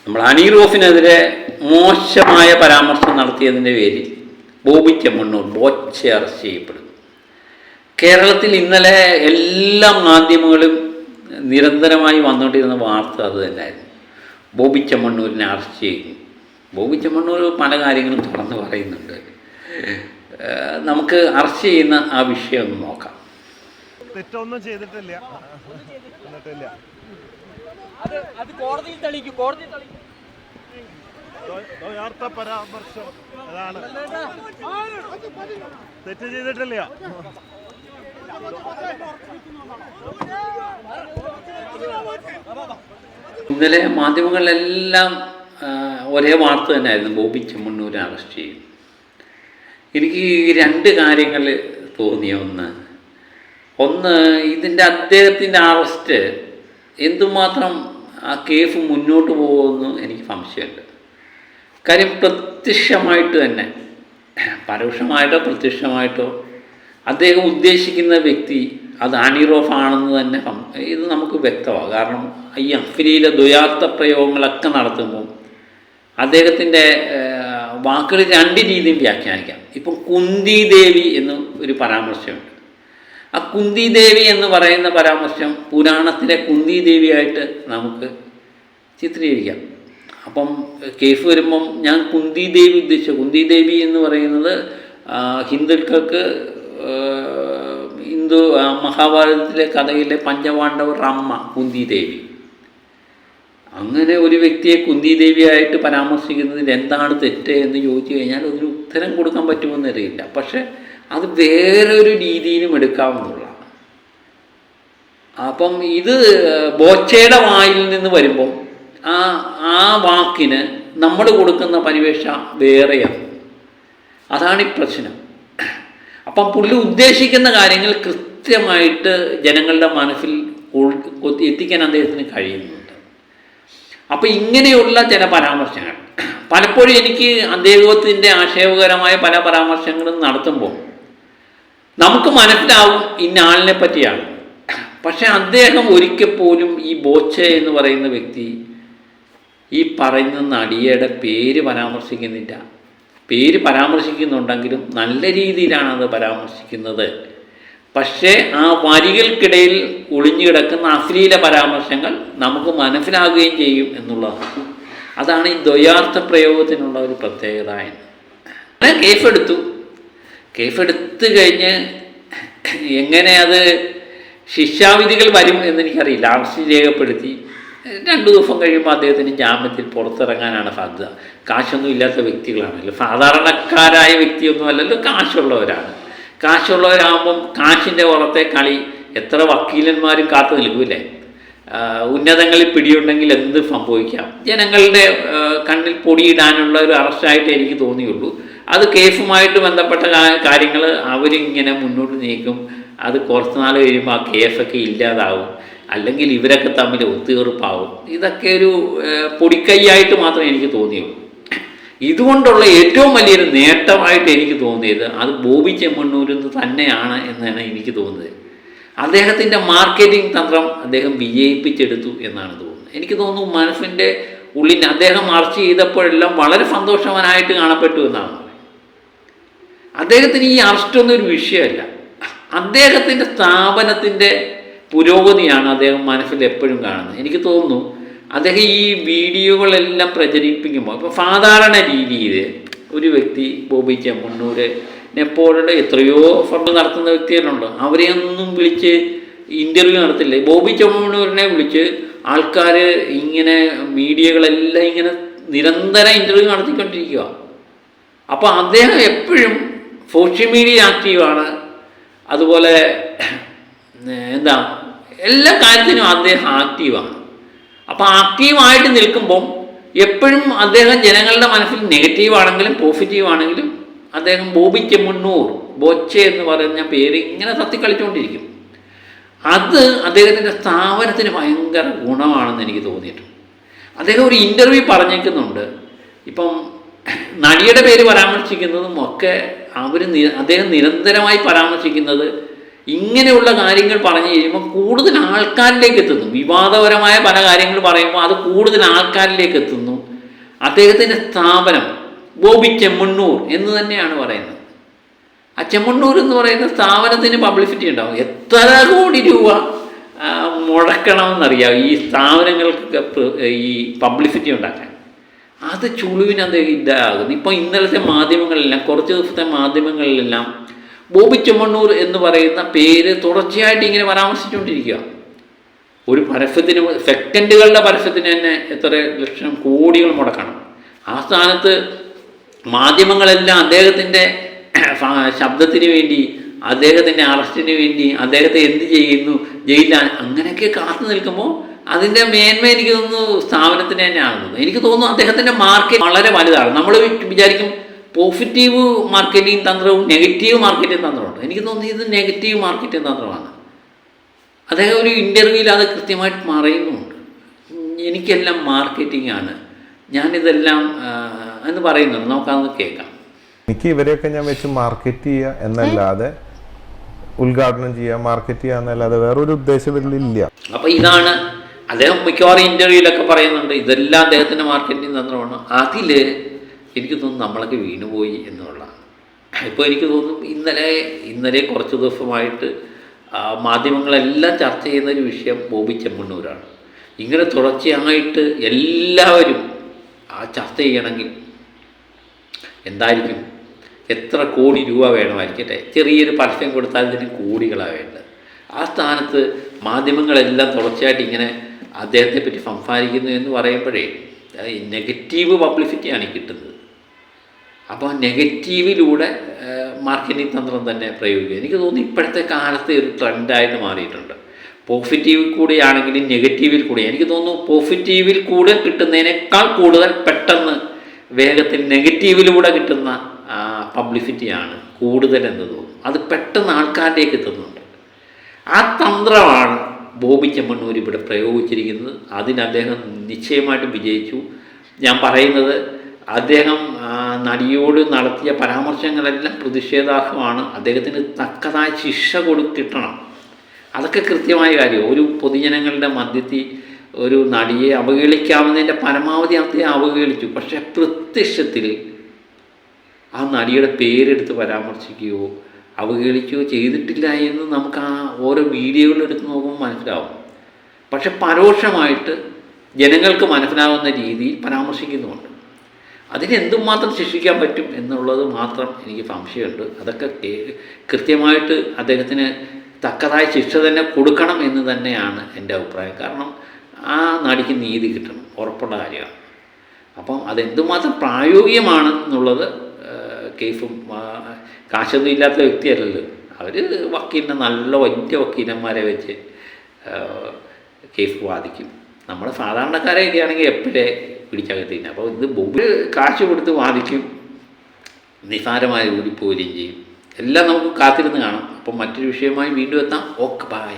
നമ്മൾ ഹണി റോസിനെതിരെ മോശമായ പരാമർശം നടത്തിയതിൻ്റെ പേരിൽ ബോബി ചെമ്മണ്ണൂർ ബോച്ചെ അറസ്റ്റ് ചെയ്യപ്പെടുന്നു. കേരളത്തിൽ ഇന്നലെ എല്ലാ മാധ്യമങ്ങളും നിരന്തരമായി വന്നുകൊണ്ടിരുന്ന വാർത്ത അത് തന്നെയായിരുന്നു. ബോബി ചെമ്മണ്ണൂരിനെ അറസ്റ്റ് ചെയ്യുന്നു. ബോബി ചെമ്മണ്ണൂർ പല കാര്യങ്ങളും തുറന്ന് പറയുന്നുണ്ട്. നമുക്ക് അറസ്റ്റ് ചെയ്യുന്ന ആ വിഷയം ഒന്ന് നോക്കാം. തെറ്റൊന്നും ചെയ്തിട്ടില്ല. യഥാർത്ഥ പരാമർശം അതാണ്. തെറ്റ് ചെയ്തിട്ടില്ല. ഇന്നലെ മാധ്യമങ്ങളിലെല്ലാം ഒരേ വാർത്ത തന്നെയായിരുന്നു, ബോബി ചെമ്മണ്ണൂരെ അറസ്റ്റ് ചെയ്യും. എനിക്ക് രണ്ട് കാര്യങ്ങൾ തോന്നിയ ഒന്ന് ഇതിൻ്റെ അദ്ദേഹത്തിൻ്റെ അറസ്റ്റ് എന്തുമാത്രം ആ കേസ് മുന്നോട്ട് പോകുമെന്ന് എനിക്ക് സംശയമുണ്ട്. കാര്യം പ്രത്യക്ഷമായിട്ട് തന്നെ, പരോക്ഷമായിട്ടോ പ്രത്യക്ഷമായിട്ടോ അദ്ദേഹം ഉദ്ദേശിക്കുന്ന വ്യക്തി അത് ഹണി റോസ് ആണെന്ന് തന്നെ ഇത് നമുക്ക് വ്യക്തമാണ്. കാരണം ഈ അശ്ലീല ദ്വയാർത്ഥ പ്രയോഗങ്ങളൊക്കെ നടത്തുമ്പോൾ അദ്ദേഹത്തിൻ്റെ വാക്കുകൾ രണ്ട് രീതിയിൽ വ്യാഖ്യാനിക്കാം. ഇപ്പം കുന്തി ദേവി എന്ന് ഒരു പരാമർശമുണ്ട്. ആ കുന്തി ദേവി എന്ന് പറയുന്ന പരാമർശം പുരാണത്തിലെ കുന്തി ദേവിയായിട്ട് നമുക്ക് ചിത്രീകരിക്കാം. അപ്പം കേസ് വരുമ്പം ഞാൻ കുന്തി ദേവി ഉദ്ദേശിച്ച കുന്തി ദേവി എന്ന് പറയുന്നത് ഹിന്ദുക്കൾക്ക് ഹിന്ദു മഹാഭാരതത്തിലെ കഥയിലെ പഞ്ചപാണ്ഡവർ അമ്മ കുന്തി ദേവി. അങ്ങനെ ഒരു വ്യക്തിയെ കുന്തി ദേവിയായിട്ട് പരാമർശിക്കുന്നതിൽ എന്താണ് തെറ്റ് എന്ന് ചോദിച്ചു കഴിഞ്ഞാൽ അതിന് ഉത്തരം കൊടുക്കാൻ പറ്റുമെന്ന് അറിയില്ല. പക്ഷെ അത് വേറൊരു രീതിയിലും എടുക്കാവുന്നതാണ്. അപ്പം ഇത് ബോച്ചയുടെ വായിൽ നിന്ന് വരുമ്പം ആ വാക്കിന് നമ്മൾ കൊടുക്കുന്ന പരിവേഷ വേറെയാണ്. അതാണ് ഈ പ്രശ്നം. അപ്പം പുള്ളി ഉദ്ദേശിക്കുന്ന കാര്യങ്ങൾ കൃത്യമായിട്ട് ജനങ്ങളുടെ മനസ്സിൽ എത്തിക്കാൻ അദ്ദേഹത്തിന് കഴിയുന്നുണ്ട്. അപ്പം ഇങ്ങനെയുള്ള ചില പരാമർശങ്ങൾ പലപ്പോഴും എനിക്ക് അദ്ദേഹത്തിൻ്റെ ആക്ഷേപകരമായ പല പരാമർശങ്ങളും നടത്തുമ്പോൾ നമുക്ക് മനസ്സിലാവും ഇന്ന ആളിനെ പറ്റിയാണ്. പക്ഷെ അദ്ദേഹം ഒരിക്കൽ പോലും ഈ ബോച്ചെ എന്ന് പറയുന്ന വ്യക്തി ഈ പറയുന്ന നടിയുടെ പേര് പരാമർശിക്കുന്നില്ല. പേര് പരാമർശിക്കുന്നുണ്ടെങ്കിലും നല്ല രീതിയിലാണ് അത് പരാമർശിക്കുന്നത്. പക്ഷേ ആ വരികൾക്കിടയിൽ ഒളിഞ്ഞു കിടക്കുന്ന അശ്ലീല പരാമർശങ്ങൾ നമുക്ക് മനസ്സിലാകുകയും ചെയ്യും എന്നുള്ളതാണ്. അതാണ് ഈ ദ്വയാർത്ഥ പ്രയോഗത്തിനുള്ള ഒരു പ്രത്യേകത. കേസെടുത്ത് കഴിഞ്ഞ് എങ്ങനെ അത് ശിക്ഷാവിധികൾ വരും എന്നെനിക്കറിയില്ല. അറസ്റ്റ് രേഖപ്പെടുത്തി 2 ദിവസം കഴിയുമ്പോൾ അദ്ദേഹത്തിന് ജാമ്യത്തിൽ പുറത്തിറങ്ങാനാണ് സാധ്യത. കാശൊന്നും ഇല്ലാത്ത വ്യക്തികളാണല്ലോ, സാധാരണക്കാരായ വ്യക്തിയൊന്നും അല്ലല്ലോ, കാശുള്ളവരാകുമ്പം കാശിൻ്റെ പുറത്തെ കളി എത്ര വക്കീലന്മാരും കാത്തു നിൽക്കൂല്ലേ. ഉന്നതങ്ങളിൽ പിടിയുണ്ടെങ്കിൽ എന്ത് സംഭവിക്കാം. ജനങ്ങളുടെ കണ്ണിൽ പൊടിയിടാനുള്ള ഒരു അറസ്റ്റായിട്ട് എനിക്ക് തോന്നിയുള്ളൂ. അത് കേസുമായിട്ട് ബന്ധപ്പെട്ട കാര്യങ്ങൾ അവരിങ്ങനെ മുന്നോട്ട് നീക്കും. അത് കുറച്ച് നാൾ കഴിയുമ്പോൾ ആ കേസൊക്കെ ഇല്ലാതാവും, അല്ലെങ്കിൽ ഇവരൊക്കെ തമ്മിൽ ഒത്തുതീർപ്പാവും. ഇതൊക്കെ ഒരു പൊടിക്കൈയായിട്ട് മാത്രമേ എനിക്ക് തോന്നിയുള്ളൂ. ഇതുകൊണ്ടുള്ള ഏറ്റവും വലിയൊരു നേട്ടമായിട്ട് എനിക്ക് തോന്നിയത് അത് ബോബി ചെമ്മണ്ണൂരിൽ തന്നെയാണ് എന്നാണ് എനിക്ക് തോന്നുന്നത്. അദ്ദേഹത്തിൻ്റെ മാർക്കറ്റിംഗ് തന്ത്രം അദ്ദേഹം വിജയിപ്പിച്ചെടുത്തു എന്നാണ് തോന്നുന്നത്. എനിക്ക് തോന്നുന്നു മനസ്സിൻ്റെ ഉള്ളിൽ അദ്ദേഹം അറസ്റ്റ് ചെയ്തപ്പോഴെല്ലാം വളരെ സന്തോഷവാനായിട്ട് കാണപ്പെട്ടു എന്നാണ്. അദ്ദേഹത്തിന് ഈ അറസ്റ്റൊന്നും ഒരു വിഷയമല്ല. അദ്ദേഹത്തിൻ്റെ സ്ഥാപനത്തിൻ്റെ പുരോഗതിയാണ് അദ്ദേഹം മനസ്സിൽ എപ്പോഴും കാണുന്നത്. എനിക്ക് തോന്നുന്നു അദ്ദേഹം ഈ വീഡിയോകളെല്ലാം പ്രചരിപ്പിക്കുമ്പോൾ ഇപ്പോൾ സാധാരണ രീതിയിൽ ഒരു വ്യക്തി ബോബി ചെമ്മണ്ണൂരിനെ പോലുള്ള എത്രയോ ഫണ്ട് നടത്തുന്ന വ്യക്തികളുണ്ട്. അവരെയൊന്നും വിളിച്ച് ഇൻ്റർവ്യൂ നടത്തില്ലേ. ബോബി ചെമ്മണ്ണൂരിനെ വിളിച്ച് ആൾക്കാർ ഇങ്ങനെ മീഡിയകളെല്ലാം ഇങ്ങനെ നിരന്തരം ഇൻ്റർവ്യൂ നടത്തിക്കൊണ്ടിരിക്കുക. അപ്പോൾ അദ്ദേഹം എപ്പോഴും സോഷ്യൽ മീഡിയ ആക്റ്റീവാണ്. അതുപോലെ എല്ലാ കാര്യത്തിനും അദ്ദേഹം ആക്റ്റീവാണ്. അപ്പോൾ ആക്റ്റീവായിട്ട് നിൽക്കുമ്പം എപ്പോഴും അദ്ദേഹം ജനങ്ങളുടെ മനസ്സിൽ നെഗറ്റീവാണെങ്കിലും പോസിറ്റീവാണെങ്കിലും അദ്ദേഹം ബോബി ചെമ്മണ്ണൂർ ബോച്ചെ എന്ന് പറയുന്ന പേര് ഇങ്ങനെ തത്തിക്കളിച്ചുകൊണ്ടിരിക്കും. അത് അദ്ദേഹത്തിൻ്റെ സ്ഥാപനത്തിന് ഭയങ്കര ഗുണമാണെന്ന് എനിക്ക് തോന്നിയിട്ടുണ്ട്. അദ്ദേഹം ഒരു ഇൻ്റർവ്യൂ പറഞ്ഞേക്കുന്നുണ്ട്. ഇപ്പം നടിയുടെ പേര് പരാമർശിക്കുന്നതും ഒക്കെ അദ്ദേഹം നിരന്തരമായി പരാമർശിക്കുന്നത് ഇങ്ങനെയുള്ള കാര്യങ്ങൾ പറഞ്ഞു കഴിയുമ്പോൾ കൂടുതൽ ആൾക്കാരിലേക്ക് എത്തുന്നു. വിവാദപരമായ പല കാര്യങ്ങൾ പറയുമ്പോൾ അത് കൂടുതൽ ആൾക്കാരിലേക്ക് എത്തുന്നു. അദ്ദേഹത്തിൻ്റെ സ്ഥാപനം ബോബി ചെമ്മണ്ണൂർ എന്ന് തന്നെയാണ് പറയുന്നത്. ആ ചെമ്മണ്ണൂർ എന്ന് പറയുന്ന സ്ഥാപനത്തിന് പബ്ലിസിറ്റി ഉണ്ടാവും. എത്ര കോടി രൂപ മുടക്കണമെന്നറിയാം ഈ സ്ഥാപനങ്ങൾക്ക് ഈ പബ്ലിസിറ്റി ഉണ്ടാക്കാൻ. അത് ചുളുവിന് അദ്ദേഹം ഇതാകുന്നു. ഇപ്പോൾ ഇന്നലത്തെ മാധ്യമങ്ങളിലെല്ലാം, കുറച്ച് ദിവസത്തെ മാധ്യമങ്ങളിലെല്ലാം ബോബി ചെമ്മണ്ണൂർ എന്ന് പറയുന്ന പേര് തുടർച്ചയായിട്ട് ഇങ്ങനെ പരാമർശിച്ചുകൊണ്ടിരിക്കുക. ഒരു പരസ്യത്തിന്, സെക്കൻഡുകളുടെ പരസ്യത്തിന് തന്നെ എത്ര ലക്ഷം കോടികൾ മുടക്കണം. ആ സ്ഥാനത്ത് മാധ്യമങ്ങളെല്ലാം അദ്ദേഹത്തിൻ്റെ ശബ്ദത്തിന് വേണ്ടി, അദ്ദേഹത്തിൻ്റെ അറസ്റ്റിന് വേണ്ടി, അദ്ദേഹത്തെ എന്ത് ചെയ്യുന്നു, ജയിലാൻ, അങ്ങനെയൊക്കെ കാത്തു നിൽക്കുമ്പോൾ അതിൻ്റെ മേന്മ എനിക്ക് തോന്നുന്നു സ്ഥാപനത്തിന് തന്നെ ആകുന്നത്. എനിക്ക് തോന്നുന്നു അദ്ദേഹത്തിൻ്റെ മാർക്കറ്റ് വളരെ വലുതാണ്. നമ്മൾ വിചാരിക്കും പോസിറ്റീവ് മാർക്കറ്റിംഗ് തന്ത്രവും നെഗറ്റീവ് മാർക്കറ്റിംഗ് തന്ത്രമുണ്ട്. എനിക്ക് തോന്നുന്നു ഇത് നെഗറ്റീവ് മാർക്കറ്റിംഗ് തന്ത്രമാണ്. അദ്ദേഹം ഒരു ഇൻ്റർവ്യൂവിൽ അത് കൃത്യമായിട്ട് പറയുന്നുമുണ്ട്. എനിക്കെല്ലാം മാർക്കറ്റിംഗ് ആണ്, ഞാനിതെല്ലാം എന്ന് പറയുന്നുണ്ട്. നമുക്കതൊന്ന് കേൾക്കാം. എനിക്ക് ഇവരെയൊക്കെ ഞാൻ വെച്ച് മാർക്കറ്റ് ചെയ്യുക എന്നല്ലാതെ, ഉദ്ഘാടനം ചെയ്യുക, മാർക്കറ്റ് ചെയ്യുക എന്നല്ലാതെ വേറൊരു ഉദ്ദേശം ഇതിലില്ല. അപ്പോൾ ഇതാണ് അദ്ദേഹം മിക്കവാറും ഇൻ്റർവ്യൂവിലൊക്കെ പറയുന്നുണ്ട്, ഇതെല്ലാം അദ്ദേഹത്തിൻ്റെ മാർക്കറ്റിംഗ് തന്ത്രമാണ്. അതിൽ എനിക്ക് തോന്നുന്നു നമ്മളൊക്കെ വീണുപോയി എന്നുള്ളതാണ്. ഇപ്പോൾ എനിക്ക് തോന്നുന്നു ഇന്നലെ കുറച്ച് ദിവസമായിട്ട് മാധ്യമങ്ങളെല്ലാം ചർച്ച ചെയ്യുന്നൊരു വിഷയം ബോബി ചെമ്മണ്ണൂരാണ്. ഇങ്ങനെ തുടർച്ചയായിട്ട് എല്ലാവരും ചർച്ച ചെയ്യണമെങ്കിൽ എന്തായിരിക്കും, എത്ര കോടി രൂപ വേണമായിരിക്കട്ടെ. ചെറിയൊരു പരസ്യം കൊടുത്താൽ ഇതിന് കോടികളാണ് വേണ്ടത്. ആ സ്ഥാനത്ത് മാധ്യമങ്ങളെല്ലാം തുടർച്ചയായിട്ട് ഇങ്ങനെ അദ്ദേഹത്തെപ്പറ്റി സംസാരിക്കുന്നു എന്ന് പറയുമ്പോഴേ നെഗറ്റീവ് പബ്ലിസിറ്റിയാണ് കിട്ടുന്നത്. അപ്പോൾ നെഗറ്റീവിലൂടെ മാർക്കറ്റിംഗ് തന്ത്രം തന്നെ പ്രയോഗിക്കുക. എനിക്ക് തോന്നുന്നു ഇപ്പോഴത്തെ കാലത്തെ ഒരു ട്രെൻഡായിട്ട് മാറിയിട്ടുണ്ട്. പോസിറ്റീവിൽ കൂടിയാണെങ്കിലും നെഗറ്റീവിൽ കൂടി, എനിക്ക് തോന്നുന്നു പോസിറ്റീവിൽ കൂടെ കിട്ടുന്നതിനേക്കാൾ കൂടുതൽ പെട്ടെന്ന് വേഗത്തിൽ നെഗറ്റീവിലൂടെ കിട്ടുന്ന പബ്ലിസിറ്റിയാണ് കൂടുതലെന്ന് തോന്നുന്നു. അത് പെട്ടെന്ന് ആൾക്കാരിലേക്ക് എത്തുന്നുണ്ട്. ആ തന്ത്രമാണ് ബോബി ചെമ്മണ്ണൂർ ഇവിടെ പ്രയോഗിച്ചിരിക്കുന്നത്. അതിന് അദ്ദേഹം നിശ്ചയമായിട്ടും വിജയിച്ചു. ഞാൻ പറയുന്നത്, അദ്ദേഹം നടിയോട് നടത്തിയ പരാമർശങ്ങളെല്ലാം പ്രതിഷേധാർഹമാണ്. അദ്ദേഹത്തിന് തക്കതായ ശിക്ഷ കിട്ടണം. അതൊക്കെ കൃത്യമായ കാര്യം. ഒരു പൊതുജനങ്ങളുടെ മധ്യത്തിൽ ഒരു നടിയെ അവഹേളിക്കാവുന്നതിൻ്റെ പരമാവധി അദ്ദേഹം അവഹേളിച്ചു. പക്ഷേ പ്രത്യക്ഷത്തിൽ ആ നടിയുടെ പേരെടുത്ത് പരാമർശിക്കുകയോ അവഹേളിക്കുകയോ ചെയ്തിട്ടില്ല എന്ന് നമുക്ക് ആ ഓരോ വീഡിയോകളെടുത്ത് നോക്കുമ്പോൾ മനസ്സിലാവും. പക്ഷെ പരോക്ഷമായിട്ട് ജനങ്ങൾക്ക് മനസ്സിലാവുന്ന രീതിയിൽ പരാമർശിക്കുന്നുമുണ്ട്. അതിനെന്തുമാത്രം ശിക്ഷിക്കാൻ പറ്റും എന്നുള്ളത് മാത്രം എനിക്ക് സംശയമുണ്ട്. അതൊക്കെ കൃത്യമായിട്ട് അദ്ദേഹത്തിന് തക്കതായ ശിക്ഷ തന്നെ കൊടുക്കണം എന്ന് തന്നെയാണ് എൻ്റെ അഭിപ്രായം. കാരണം ആ നടിക്ക് നീതി കിട്ടണം, ഉറപ്പുള്ള കാര്യമാണ്. അപ്പം അതെന്തുമാത്രം പ്രായോഗികമാണ് എന്നുള്ളത് കേസും കാശൊന്നും ഇല്ലാത്ത വ്യക്തിയല്ലല്ലോ. അവർ വക്കീലിനെ, നല്ല വലിയ വക്കീലന്മാരെ വെച്ച് കേസ് വാദിക്കും. നമ്മുടെ സാധാരണക്കാരെയൊക്കെ ആണെങ്കിൽ എപ്പോഴേ പിടിച്ചകത്തില്ല. അപ്പോൾ ഇത് ബോബി കാശ് കൊടുത്ത് വാദിക്കും, നിസാരമായ ഊരിപ്പോരുകയും ചെയ്യും. എല്ലാം നമുക്ക് കാത്തിരുന്ന് കാണാം. അപ്പം മറ്റൊരു വിഷയമായി വീണ്ടും എത്താം. Okay, by.